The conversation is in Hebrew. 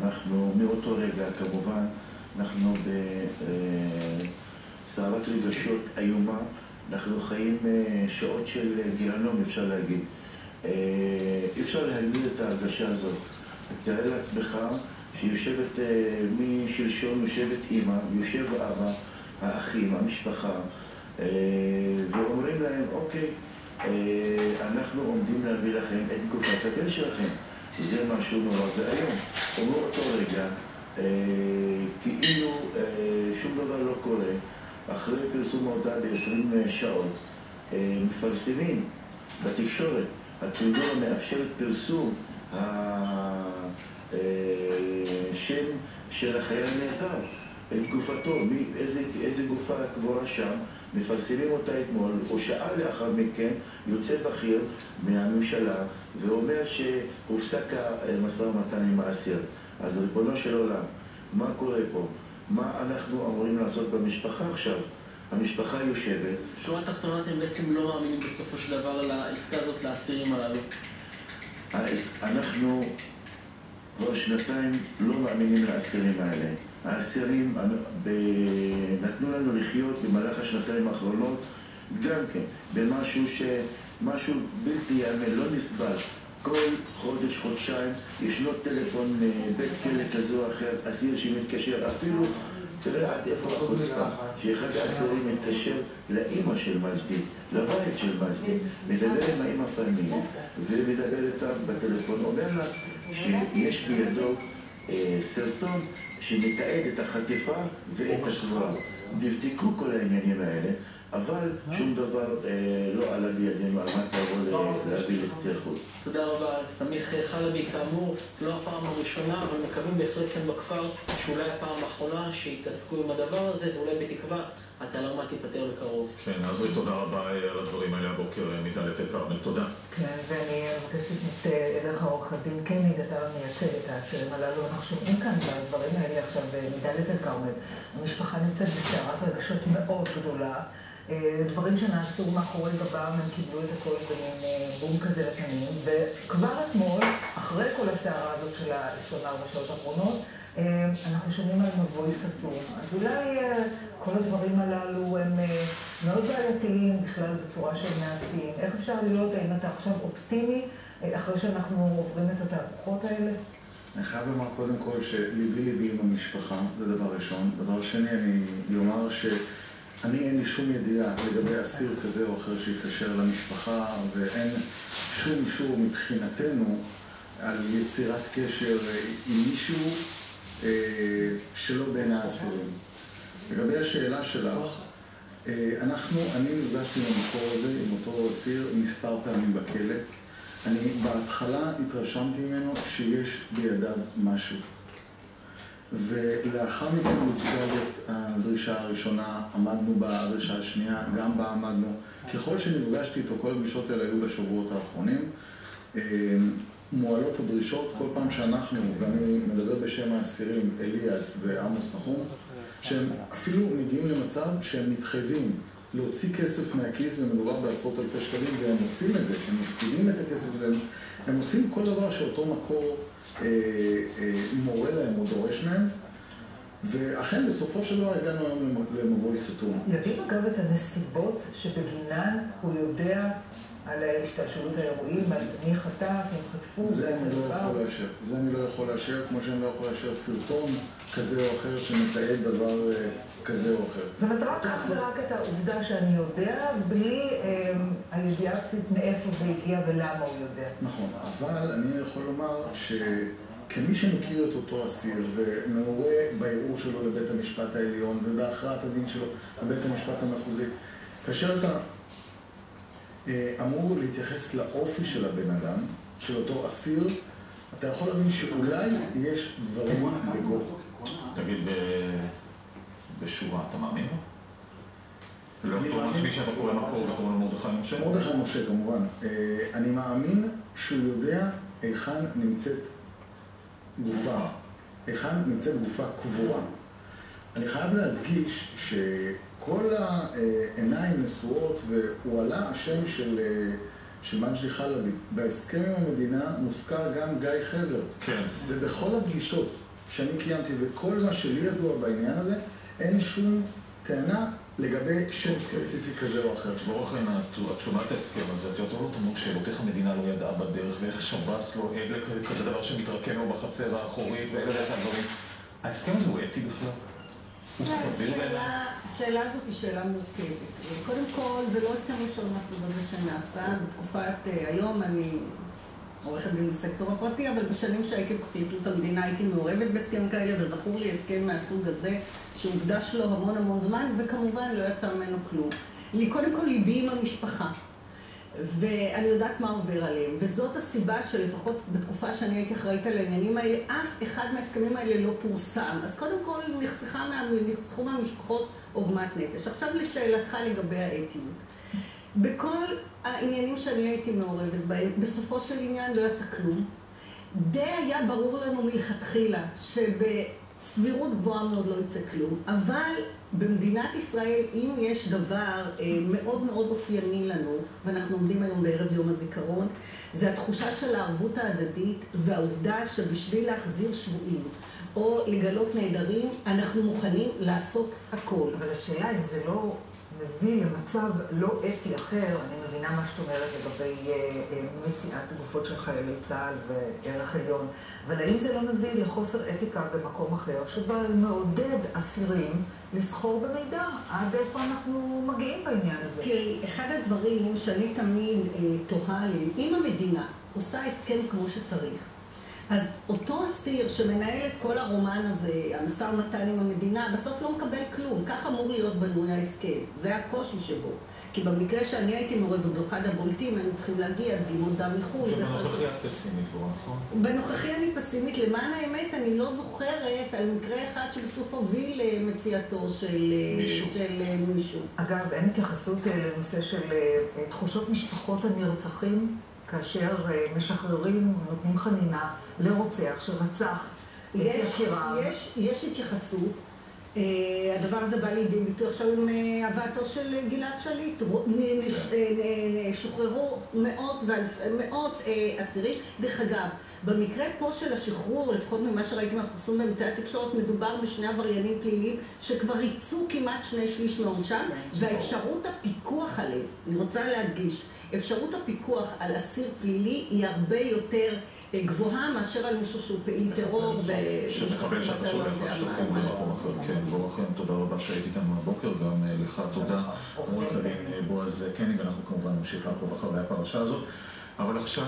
אנחנו מאותו רגע, כמובן, אנחנו בסערת רגשות איומה, אנחנו חיים שעות של גיהנום, אפשר להגיד. אי אפשר להגיד את ההרגשה הזאת. תראה לעצמך שיושבת משלשון, יושבת אמא, יושב אבא, האחים, המשפחה, ואומרים להם, אוקיי, אנחנו עומדים להביא לכם את גופת הבן שלכם. זה משהו נורא והיום. ומאותו רגע, כאילו שום דבר לא קורה, אחרי פרסום ההודעה ב-20 שעות, מפרסמים בתקשורת, הצנזורה מאפשרת פרסום השם של החייל הנעדר, את גופתו, איזה גופה קבורה שם, מפרסמים אותה אתמול, או שעה לאחר מכן יוצא בכיר מהממשלה ואומר שהופסק המשא ומתן עם האסיר. אז ריבונו של עולם, מה קורה פה? מה אנחנו אמורים לעשות במשפחה עכשיו? המשפחה יושבת. שורה תחתונה, אתם בעצם לא מאמינים בסופו של דבר לעסקה הזאת לאסירים הללו? אנחנו כבר שנתיים לא מאמינים לאסירים האלה. האסירים נתנו לנו לחיות במהלך השנתיים האחרונות גם כן, משהו בלתי יאמן, לא נסבל. כל חודש, חודשיים, ישנו טלפון בית כלא כזה או אחר, אסיר שמתקשר, אפילו, תראה עד איפה החוצפה, שאחד האסירים מתקשר לאמא של מג'די, לבית של מג'די, מדבר עם האמא פרמיה, ומדבר איתה בטלפון, אומר לה שיש בידו סרטון שמתעד את החטיפה ואת הקבורה. נבדקו כל העניינים האלה, אבל שום דבר לא עלה בידינו על מנת לבוא להביא לקצה חוט. תודה רבה. סמיח חלבי, כאמור, לא הפעם הראשונה, אבל מקווים בהחלט כאן בכפר שאולי הפעם האחרונה שיתעסקו עם הדבר הזה, ואולי בתקווה התעלמה תיפטר בקרוב. כן, עזרי, תודה רבה על הדברים האלה הבוקר מדלית אל-כרמל. תודה. כן, ואני מבקשת לפנות אליך עורך הדין קניג, אתה מייצג את האסירים הללו. אנחנו שומעים כאן בדברים האלה עכשיו מדלית אל-כרמל. המשפחה נמצאת בסערת רגשות מאוד גדולה. דברים שנעשו מאחורי גבם, הם קיבלו את הכל במין בום כזה לפנים, וכבר אתמול, אחרי כל הסערה הזאת של ה-24 שעות האחרונות, אנחנו שומעים על מבוי סתום. אז אולי כל הדברים הללו הם מאוד בעייתיים בכלל בצורה שהם נעשים. איך אפשר להיות, האם אתה עכשיו אופטימי, אחרי שאנחנו עוברים את התהפוכות האלה? אני חייב לומר קודם כל שליבי עם המשפחה, זה דבר ראשון. דבר שני, אני אומר אין לי שום ידיעה לגבי אסיר כזה או אחר שיתקשר למשפחה, ואין שום אישור מבחינתנו על יצירת קשר עם מישהו שלא בין האסירים. לגבי השאלה שלך, אני נפגשתי במקור הזה עם אותו אסיר מספר פעמים בכלא. אני בהתחלה התרשמתי ממנו שיש בידיו משהו. ולאחר מכן הוצגה את הדרישה הראשונה, עמדנו בדרישה השנייה, גם בה עמדנו. ככל שנפגשתי איתו, כל הפגישות האלה היו בשבועות האחרונים, מועלות הדרישות כל פעם שאנחנו, ואני מדבר בשם האסירים אליאס ועמוס נחום, שהם אפילו מגיעים למצב שהם מתחייבים להוציא כסף מהכיס, ומדובר בעשרות אלפי שקלים, והם עושים את זה, הם מפקידים את הכסף הזה, הם עושים כל דבר שאותו מקור מורה להם או דורש מהם, ואכן בסופו של דבר הגענו היום למבוי סתום. יודעים אגב את הנסיבות שבגינן הוא יודע על השתלשלות האירועים, על מי חטף, אם חטפו, זה אני לא יכול לאשר, כמו שאני לא יכול לאשר סרטון כזה או אחר שמתעד דבר כזה או אחר. זאת אומרת, רק את העובדה שאני יודע, בלי הידיעה קצת מאיפה זה הגיע ולמה הוא יודע. נכון, אבל אני יכול לומר שכמי שמכיר את אותו אסיר ומעורה בערעור שלו לבית המשפט העליון ובהכרעת הדין שלו לבית המשפט המחוזי, כאשר אתה אמור להתייחס לאופי של הבן אדם, של אותו אסיר, אתה יכול להבין שאולי יש דברים בגו. תגיד, בשורה, אתה מאמין לו? לא אותו משמי שאתה קורא מקור וקורא למרדכי משה? מרדכי משה, כמובן. אני מאמין שהוא יודע היכן נמצאת גופה. היכן נמצאת גופה קבורה. אני חייב להדגיש שכל העיניים נשואות, והוא עלה השם של מג'די חלבי. בהסכם עם המדינה מוזכר גם גיא חבר. כן. ובכל הפגישות שאני קיימתי וכל מה שלי ידוע בעניין הזה, אין שום טענה לגבי שם ספציפי כזה או אחר. דבורה חן, את שומעת ההסכם הזה, את יודעת אותנו שאלות איך המדינה לא ידעה בדרך ואיך שב"ס לא עד לכזה דבר שמתרקם לו בחצר האחורית ואלה ואיך הדברים. ההסכם הזה הוא אתי בכלל? הוא סביר בעיניי? השאלה הזאת היא שאלה מורכבת. קודם כל, זה לא הסכם ראשון מהסוג הזה שנעשה. בתקופת היום אני עורכת דין בסקטור הפרטי, אבל בשנים שהייתי בפרקליטות המדינה הייתי מעורבת בהסכם כאלה, וזכור לי הסכם מהסוג הזה שהוקדש לו המון המון זמן, וכמובן לא יצא ממנו כלום. קודם כל ליבי עם המשפחה, ואני יודעת מה עובר עליהם, וזאת הסיבה שלפחות בתקופה שאני הייתי אחראית על העניינים האלה, אף אחד מההסכמים האלה לא פורסם. אז קודם כל נחסכו מהמשפחות עוגמת נפש. עכשיו לשאלתך לגבי האתיות. בכל העניינים שאני הייתי מעורבת בהם, בסופו של עניין לא יצא כלום. די היה ברור לנו מלכתחילה שבסבירות גבוהה מאוד לא יצא כלום, אבל במדינת ישראל, אם יש דבר מאוד מאוד אופייני לנו, ואנחנו עומדים היום בערב יום הזיכרון, זה התחושה של הערבות ההדדית והעובדה שבשביל להחזיר שבויים או לגלות נהדרים, אנחנו מוכנים לעשות הכל. אבל השאלה אם זה לא מביא למצב לא אתי אחר, אני מבינה מה שאת אומרת לגבי מציאת גופות של חיילי צה"ל וערך עליון, אבל האם זה לא מביא לחוסר אתיקה במקום אחר, שבה מעודד אסירים לסחור במידע? עד איפה אנחנו מגיעים בעניין הזה? תראי, אחד הדברים שאני תמיד תוהה עליהם, אם המדינה עושה הסכם כמו שצריך, אז אותו אסיר שמנהל את כל הרומן הזה, המשא ומתן עם המדינה, בסוף לא מקבל כלום. כך אמור להיות בנוי ההסכם. זה הקושי שבו. כי במקרה שאני הייתי מעורבת באחד הבולטים, היינו צריכים להגיע דגימות דם מחו"ל. ובנוכחי את פסימית בו, נכון? בנוכחי אני פסימית. למען האמת, אני לא זוכרת על מקרה אחד שבסוף הוביל למציאתו של מישהו. אגב, אין התייחסות לנושא של תחושות משפחות הנרצחים, כאשר משחררים, נותנים חנינה לרוצח שרצח את יקירם. יש התייחסות. הדבר הזה בא לידי ביטוי עכשיו עם הבאתו של גלעד שליט. שוחררו מאות אסירים. דרך אגב, במקרה פה של השחרור, לפחות ממה שראיתי מהפרסום באמצעי התקשורת, מדובר בשני עבריינים פליליים שכבר ריצו כמעט 2/3 מעונשם, והאפשרות הפיקוח עליהם, אני רוצה להדגיש, אפשרות הפיקוח על אסיר פלילי היא הרבה יותר גבוהה מאשר על מישהו שהוא פעיל טרור שמכוון שאתה שולח לשטחים במקום אחר. כן, דבורה חן, תודה רבה שהיית איתנו הבוקר, גם לך תודה, עורך הדין בועז קניג, אנחנו כמובן נמשיך לעקוב אחרי הפרשה הזאת, אבל עכשיו